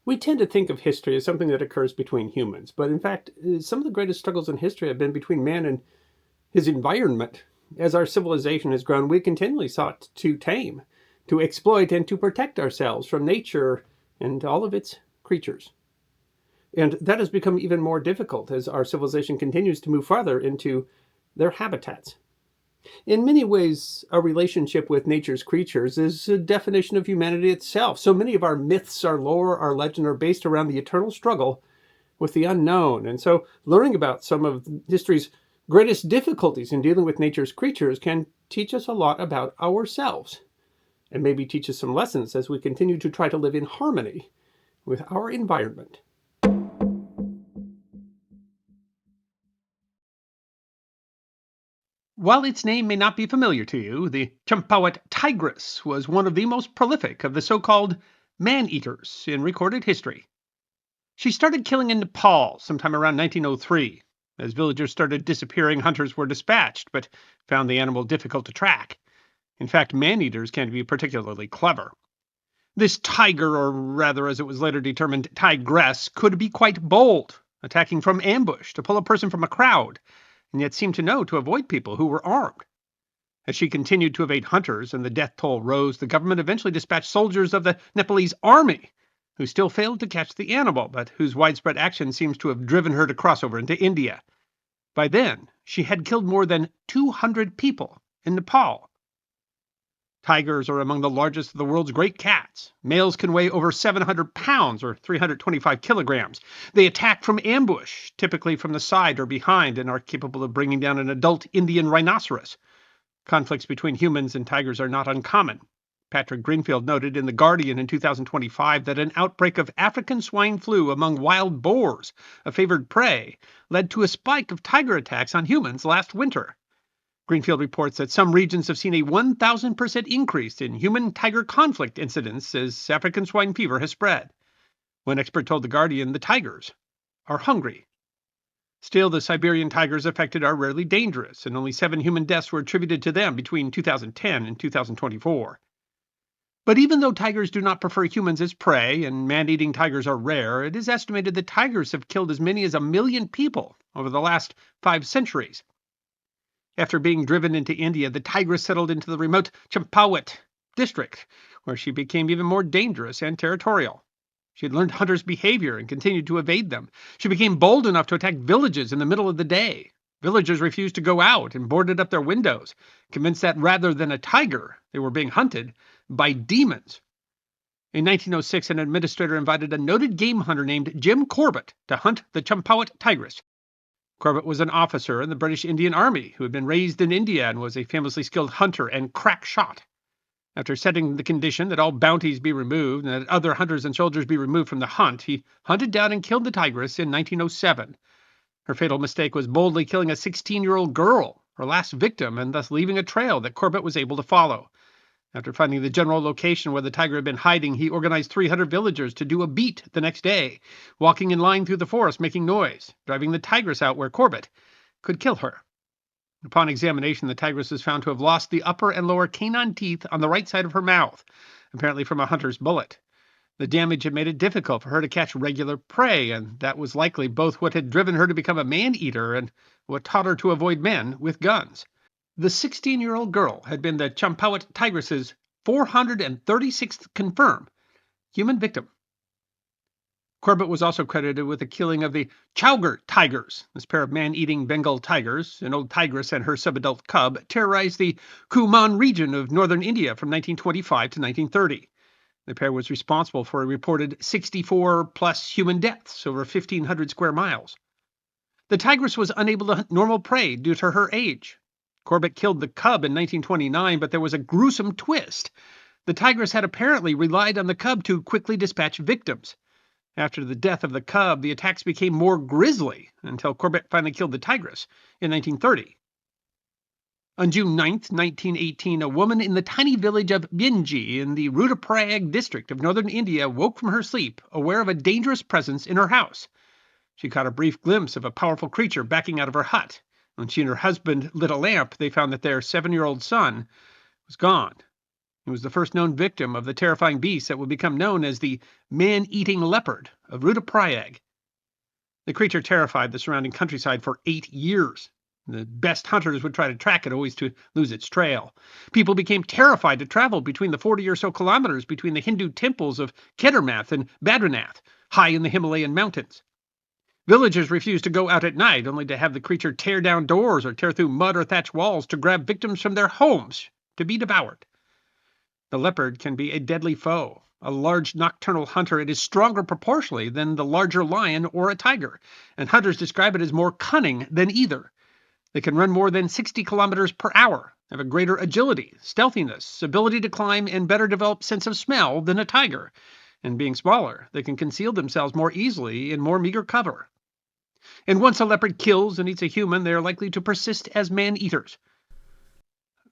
We tend to think of history as something that occurs between humans, but in fact, some of the greatest struggles in history have been between man and his environment. As our civilization has grown, we continually sought to tame, to exploit, and to protect ourselves from nature and all of its creatures. And that has become even more difficult as our civilization continues to move farther into their habitats. In many ways, our relationship with nature's creatures is a definition of humanity itself. So many of our myths, our lore, our legend are based around the eternal struggle with the unknown. And so, learning about some of history's greatest difficulties in dealing with nature's creatures can teach us a lot about ourselves and maybe teach us some lessons as we continue to try to live in harmony with our environment. While its name may not be familiar to you, the Champawat tigress was one of the most prolific of the so-called man-eaters in recorded history. She started killing in Nepal sometime around 1903. As villagers started disappearing, hunters were dispatched, but found the animal difficult to track. In fact, man-eaters can be particularly clever. This tiger, or rather as it was later determined, tigress, could be quite bold, attacking from ambush to pull a person from a crowd, and yet seemed to know to avoid people who were armed. As she continued to evade hunters and the death toll rose, the government eventually dispatched soldiers of the Nepalese army, who still failed to catch the animal, but whose widespread action seems to have driven her to cross over into India. By then, she had killed more than 200 people in Nepal. Tigers are among the largest of the world's great cats. Males can weigh over 700 pounds or 325 kilograms. They attack from ambush, typically from the side or behind, and are capable of bringing down an adult Indian rhinoceros. Conflicts between humans and tigers are not uncommon. Patrick Greenfield noted in The Guardian in 2025 that an outbreak of African swine flu among wild boars, a favored prey, led to a spike of tiger attacks on humans last winter. Greenfield reports that some regions have seen a 1,000% increase in human-tiger conflict incidents as African swine fever has spread. One expert told The Guardian the tigers are hungry. Still, the Siberian tigers affected are rarely dangerous, and only 7 human deaths were attributed to them between 2010 and 2024. But even though tigers do not prefer humans as prey, and man-eating tigers are rare, it is estimated that tigers have killed as many as 1 million people over the last 5 centuries. After being driven into India, the tigress settled into the remote Champawat district, where she became even more dangerous and territorial. She had learned hunters' behavior and continued to evade them. She became bold enough to attack villages in the middle of the day. Villagers refused to go out and boarded up their windows, convinced that rather than a tiger, they were being hunted by demons. In 1906, an administrator invited a noted game hunter named Jim Corbett to hunt the Champawat tigress. Corbett was an officer in the British Indian Army who had been raised in India and was a famously skilled hunter and crack shot. After setting the condition that all bounties be removed and that other hunters and soldiers be removed from the hunt, he hunted down and killed the tigress in 1907. Her fatal mistake was boldly killing a 16-year-old girl, her last victim, and thus leaving a trail that Corbett was able to follow. After finding the general location where the tiger had been hiding, he organized 300 villagers to do a beat the next day, walking in line through the forest making noise, driving the tigress out where Corbett could kill her. Upon examination, the tigress was found to have lost the upper and lower canine teeth on the right side of her mouth, apparently from a hunter's bullet. The damage had made it difficult for her to catch regular prey, and that was likely both what had driven her to become a man-eater and what taught her to avoid men with guns. The 16-year-old girl had been the Champawat tigress's 436th confirmed human victim. Corbett was also credited with the killing of the Chowgarh tigers. This pair of man-eating Bengal tigers, an old tigress and her subadult cub, terrorized the Kumaon region of northern India from 1925 to 1930. The pair was responsible for a reported 64-plus human deaths over 1,500 square miles. The tigress was unable to hunt normal prey due to her age. Corbett killed the cub in 1929, but there was a gruesome twist. The tigress had apparently relied on the cub to quickly dispatch victims. After the death of the cub, the attacks became more grisly until Corbett finally killed the tigress in 1930. On June 9, 1918, a woman in the tiny village of Bhinji in the Rudraprayag district of northern India woke from her sleep, aware of a dangerous presence in her house. She caught a brief glimpse of a powerful creature backing out of her hut. When she and her husband lit a lamp, they found that their 7-year-old son was gone. He was the first known victim of the terrifying beast that would become known as the man-eating leopard of Rudraprayag. The creature terrified the surrounding countryside for 8 years. The best hunters would try to track it, always to lose its trail. People became terrified to travel between the 40 or so kilometers between the Hindu temples of Kedarnath and Badrinath, high in the Himalayan mountains. Villagers refused to go out at night, only to have the creature tear down doors or tear through mud or thatch walls to grab victims from their homes to be devoured. The leopard can be a deadly foe. A large nocturnal hunter, it is stronger proportionally than the larger lion or a tiger, and hunters describe it as more cunning than either. They can run more than 60 kilometers per hour, have a greater agility, stealthiness, ability to climb, and better developed sense of smell than a tiger. And being smaller, they can conceal themselves more easily in more meager cover. And once a leopard kills and eats a human, they are likely to persist as man-eaters.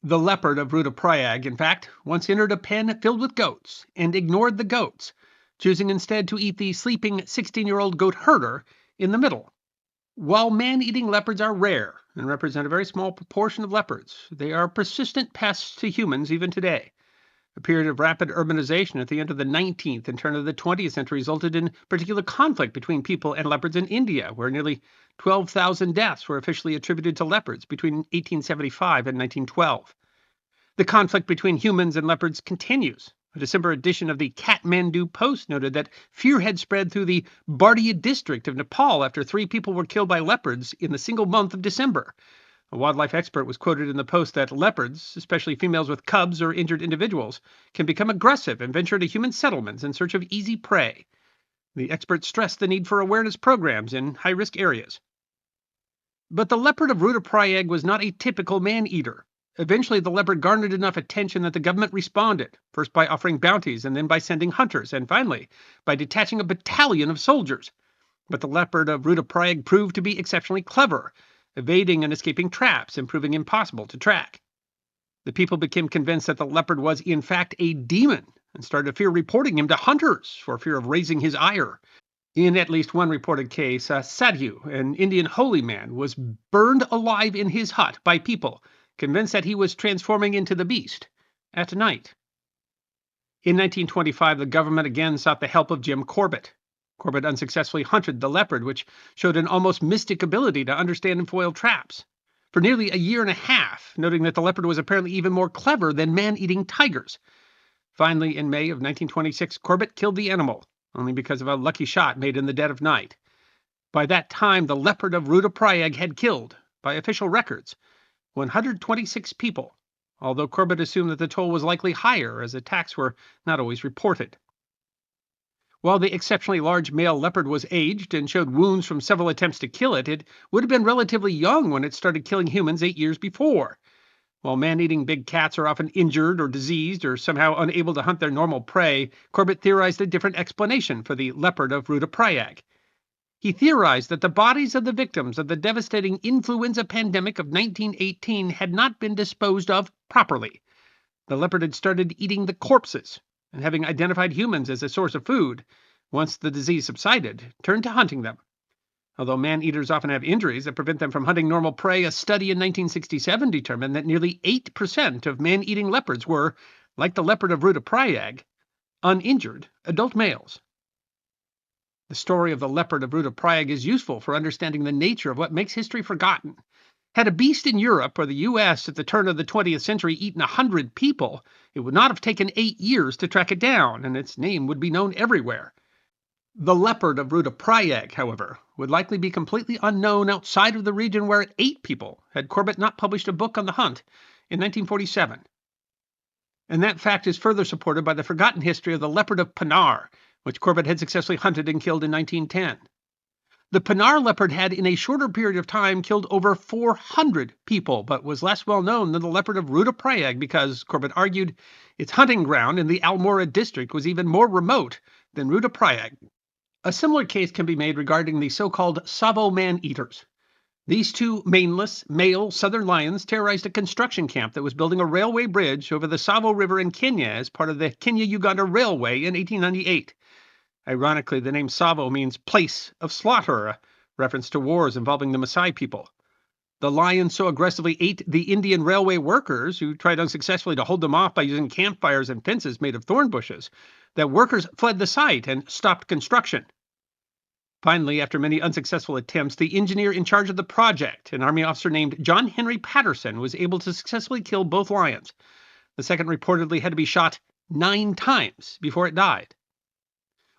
The Leopard of Rudraprayag, in fact, once entered a pen filled with goats and ignored the goats, choosing instead to eat the sleeping 16-year-old goat herder in the middle. While man-eating leopards are rare and represent a very small proportion of leopards, they are persistent pests to humans even today. A period of rapid urbanization at the end of the 19th and turn of the 20th century resulted in particular conflict between people and leopards in India, where nearly 12,000 deaths were officially attributed to leopards between 1875 and 1912. The conflict between humans and leopards continues. A December edition of the Kathmandu Post noted that fear had spread through the Bardia district of Nepal after 3 people were killed by leopards in the single month of December. A wildlife expert was quoted in the Post that leopards, especially females with cubs or injured individuals, can become aggressive and venture into human settlements in search of easy prey. The expert stressed the need for awareness programs in high-risk areas. But the leopard of Rudraprayag was not a typical man-eater. Eventually, the leopard garnered enough attention that the government responded, first by offering bounties and then by sending hunters, and finally by detaching a battalion of soldiers. But the leopard of Rudraprayag proved to be exceptionally clever, evading and escaping traps and proving impossible to track. The people became convinced that the leopard was in fact a demon and started to fear reporting him to hunters for fear of raising his ire. In at least one reported case, a sadhu, an Indian holy man, was burned alive in his hut by people convinced that he was transforming into the beast at night. In 1925, the government again sought the help of Jim Corbett. Corbett unsuccessfully hunted the leopard, which showed an almost mystic ability to understand and foil traps, for nearly a year and a half, noting that the leopard was apparently even more clever than man-eating tigers. Finally, in May of 1926, Corbett killed the animal, only because of a lucky shot made in the dead of night. By that time, the leopard of Rudraprayag had killed, by official records, 126 people, although Corbett assumed that the toll was likely higher as attacks were not always reported. While the exceptionally large male leopard was aged and showed wounds from several attempts to kill it, it would have been relatively young when it started killing humans 8 years before. While man-eating big cats are often injured or diseased or somehow unable to hunt their normal prey, Corbett theorized a different explanation for the leopard of Rudraprayag. He theorized that the bodies of the victims of the devastating influenza pandemic of 1918 had not been disposed of properly. The leopard had started eating the corpses, and having identified humans as a source of food, once the disease subsided, turned to hunting them. Although man-eaters often have injuries that prevent them from hunting normal prey, a study in 1967 determined that nearly 8% of man-eating leopards were, like the leopard of Rudraprayag, uninjured adult males. The story of the leopard of Rudraprayag is useful for understanding the nature of what makes history forgotten. Had a beast in Europe or the U.S. at the turn of the 20th century eaten 100 people, it would not have taken 8 years to track it down, and its name would be known everywhere. The leopard of Rudraprayag, however, would likely be completely unknown outside of the region where it ate people, had Corbett not published a book on the hunt in 1947. And that fact is further supported by the forgotten history of the leopard of Panar, which Corbett had successfully hunted and killed in 1910. The Panar leopard had, in a shorter period of time, killed over 400 people, but was less well known than the leopard of Rudraprayag because, Corbett argued, its hunting ground in the Almora district was even more remote than Rudraprayag. A similar case can be made regarding the so-called Tsavo man-eaters. These 2 maneless, male southern lions terrorized a construction camp that was building a railway bridge over the Tsavo River in Kenya as part of the Kenya-Uganda Railway in 1898. Ironically, the name Tsavo means place of slaughter, a reference to wars involving the Maasai people. The lions so aggressively ate the Indian railway workers, who tried unsuccessfully to hold them off by using campfires and fences made of thorn bushes, that workers fled the site and stopped construction. Finally, after many unsuccessful attempts, the engineer in charge of the project, an army officer named John Henry Patterson, was able to successfully kill both lions. The second reportedly had to be shot 9 times before it died.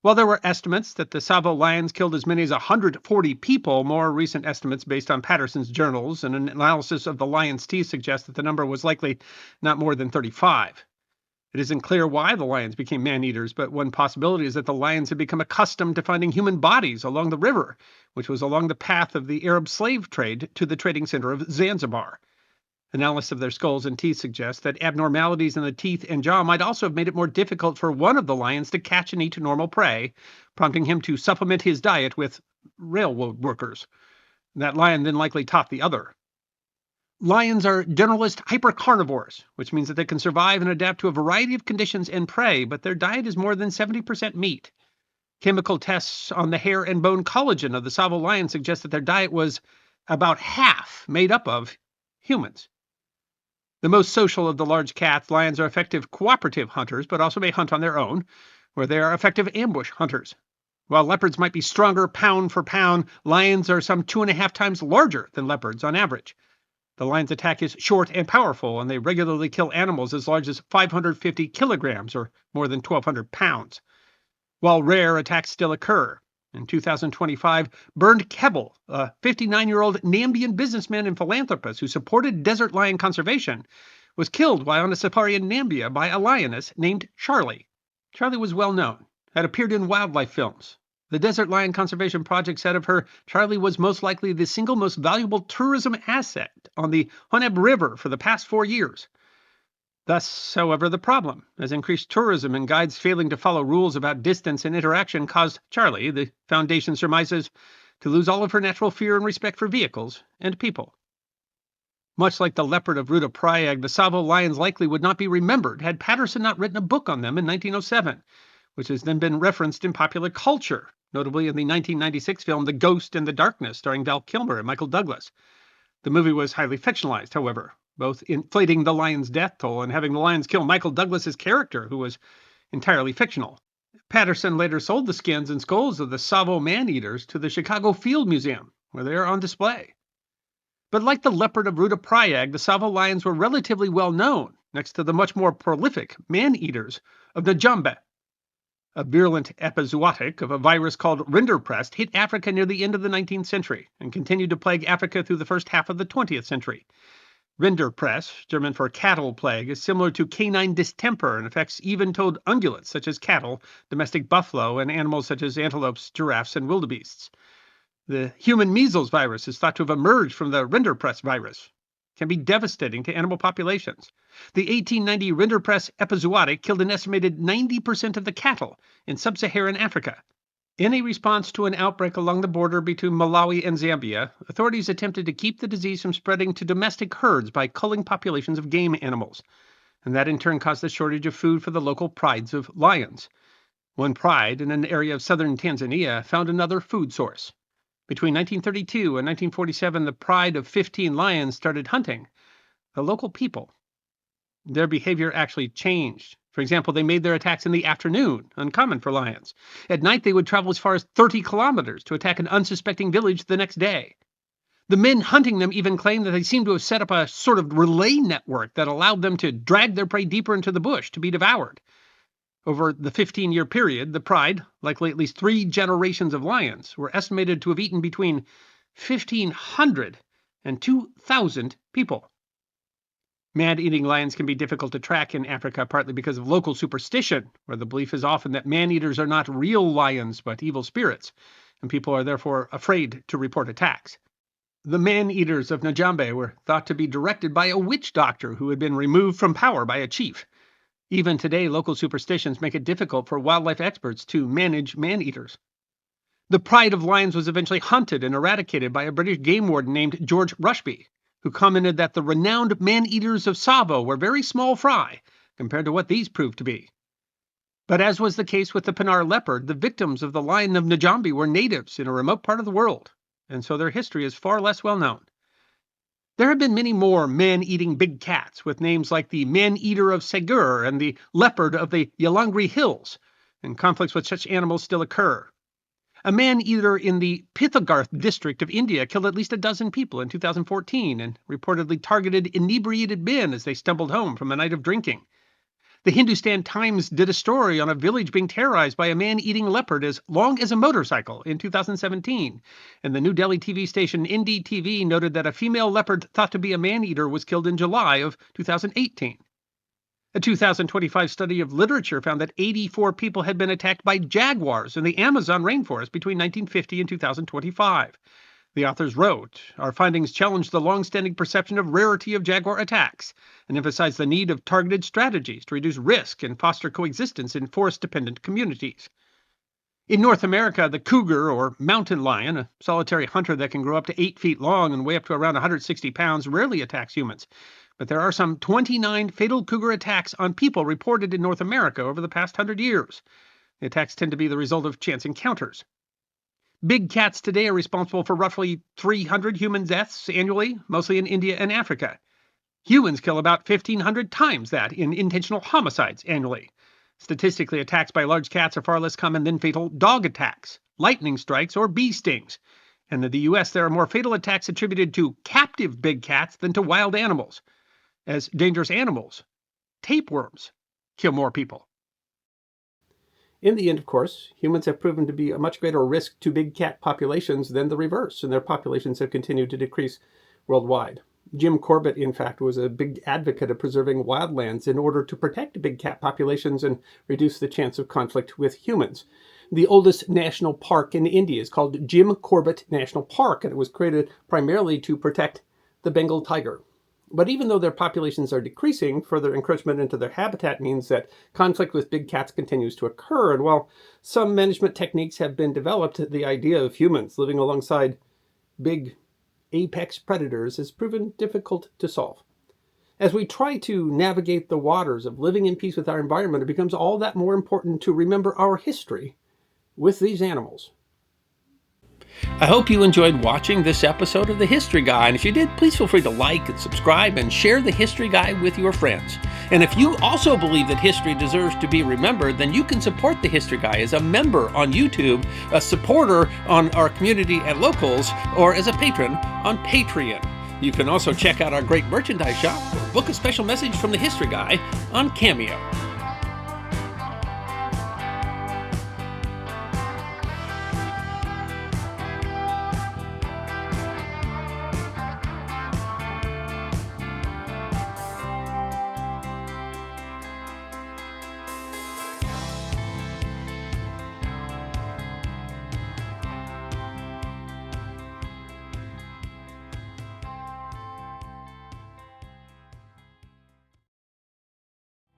While there were estimates that the Tsavo lions killed as many as 140 people, more recent estimates based on Patterson's journals and an analysis of the lion's teeth suggest that the number was likely not more than 35. It isn't clear why the lions became man-eaters, but one possibility is that the lions had become accustomed to finding human bodies along the river, which was along the path of the Arab slave trade to the trading center of Zanzibar. Analysis of their skulls and teeth suggests that abnormalities in the teeth and jaw might also have made it more difficult for one of the lions to catch and eat normal prey, prompting him to supplement his diet with railroad workers. That lion then likely taught the other. Lions are generalist hypercarnivores, which means that they can survive and adapt to a variety of conditions and prey, but their diet is more than 70% meat. Chemical tests on the hair and bone collagen of the Tsavo lion suggest that their diet was about half made up of humans. The most social of the large cats, lions are effective cooperative hunters, but also may hunt on their own, where they are effective ambush hunters. While leopards might be stronger pound for pound, lions are some 2.5 times larger than leopards on average. The lion's attack is short and powerful, and they regularly kill animals as large as 550 kilograms, or more than 1,200 pounds. While rare, attacks still occur. In 2025, Bernd Kebbel, a 59-year-old Nambian businessman and philanthropist who supported desert lion conservation, was killed while on a safari in Nambia by a lioness named Charlie. Charlie was well known, had appeared in wildlife films. The Desert Lion Conservation Project said of her, Charlie was most likely the single most valuable tourism asset on the Honeb River for the past 4 years. Thus, however, the problem, as increased tourism and guides failing to follow rules about distance and interaction caused Charlie, the foundation surmises, to lose all of her natural fear and respect for vehicles and people. Much like the Leopard of Rudraprayag, the Tsavo lions likely would not be remembered had Patterson not written a book on them in 1907, which has then been referenced in popular culture, notably in the 1996 film The Ghost in the Darkness, starring Val Kilmer and Michael Douglas. The movie was highly fictionalized, however, both inflating the lion's death toll and having the lions kill Michael Douglas's character, who was entirely fictional. Patterson later sold the skins and skulls of the Tsavo man-eaters to the Chicago Field Museum, where they are on display. But like the Leopard of Rudraprayag, the Tsavo lions were relatively well known, next to the much more prolific man-eaters of Njombe. A virulent epizootic of a virus called rinderpest hit Africa near the end of the 19th century and continued to plague Africa through the first half of the 20th century. Rinderpest, German for cattle plague, is similar to canine distemper and affects even-toed ungulates such as cattle, domestic buffalo, and animals such as antelopes, giraffes, and wildebeests. The human measles virus is thought to have emerged from the rinderpest virus. It can be devastating to animal populations. The 1890 rinderpest epizootic killed an estimated 90% of the cattle in sub-Saharan Africa. In a response to an outbreak along the border between Malawi and Zambia, authorities attempted to keep the disease from spreading to domestic herds by culling populations of game animals, and that in turn caused a shortage of food for the local prides of lions. One pride in an area of southern Tanzania found another food source. Between 1932 and 1947, the pride of 15 lions started hunting the local people. Their behavior actually changed. For example, they made their attacks in the afternoon, uncommon for lions. At night, they would travel as far as 30 kilometers to attack an unsuspecting village the next day. The men hunting them even claimed that they seemed to have set up a sort of relay network that allowed them to drag their prey deeper into the bush to be devoured. Over the 15-year period, the pride, likely at least 3 generations of lions, were estimated to have eaten between 1,500 and 2,000 people. Man-eating lions can be difficult to track in Africa, partly because of local superstition, where the belief is often that man-eaters are not real lions but evil spirits, and people are therefore afraid to report attacks. The man-eaters of Njombe were thought to be directed by a witch doctor who had been removed from power by a chief. Even today, local superstitions make it difficult for wildlife experts to manage man-eaters. The pride of lions was eventually hunted and eradicated by a British game warden named George Rushby, who commented that the renowned man-eaters of Tsavo were very small fry compared to what these proved to be. But as was the case with the Pinar leopard, the victims of the lion of Njombe were natives in a remote part of the world, and so their history is far less well known. There have been many more man-eating big cats with names like the man-eater of Chowgarh and the leopard of the Yalangri Hills, and conflicts with such animals still occur. A man-eater in the Pithogarth district of India killed at least a dozen people in 2014 and reportedly targeted inebriated men as they stumbled home from a night of drinking. The Hindustan Times did a story on a village being terrorized by a man-eating leopard as long as a motorcycle in 2017, and the New Delhi TV station NDTV noted that a female leopard thought to be a man-eater was killed in July of 2018. A 2025 study of literature found that 84 people had been attacked by jaguars in the Amazon rainforest between 1950 and 2025. The authors wrote, "Our findings challenge the long-standing perception of rarity of jaguar attacks and emphasize the need of targeted strategies to reduce risk and foster coexistence in forest-dependent communities." In North America, the cougar, or mountain lion, a solitary hunter that can grow up to 8 feet long and weigh up to around 160 pounds, rarely attacks humans. But there are some 29 fatal cougar attacks on people reported in North America over the past 100 years. The attacks tend to be the result of chance encounters. Big cats today are responsible for roughly 300 human deaths annually, mostly in India and Africa. Humans kill about 1,500 times that in intentional homicides annually. Statistically, attacks by large cats are far less common than fatal dog attacks, lightning strikes, or bee stings. And in the U.S., there are more fatal attacks attributed to captive big cats than to wild animals. As dangerous animals, tapeworms kill more people. In the end, of course, humans have proven to be a much greater risk to big cat populations than the reverse, and their populations have continued to decrease worldwide. Jim Corbett, in fact, was a big advocate of preserving wildlands in order to protect big cat populations and reduce the chance of conflict with humans. The oldest national park in India is called Jim Corbett National Park, and it was created primarily to protect the Bengal tiger. But even though their populations are decreasing, further encroachment into their habitat means that conflict with big cats continues to occur. And while some management techniques have been developed, the idea of humans living alongside big apex predators has proven difficult to solve. As we try to navigate the waters of living in peace with our environment, it becomes all that more important to remember our history with these animals. I hope you enjoyed watching this episode of The History Guy, and if you did, please feel free to like and subscribe and share The History Guy with your friends. And if you also believe that history deserves to be remembered, then you can support The History Guy as a member on YouTube, a supporter on our community at Locals, or as a patron on Patreon. You can also check out our great merchandise shop or book a special message from The History Guy on Cameo.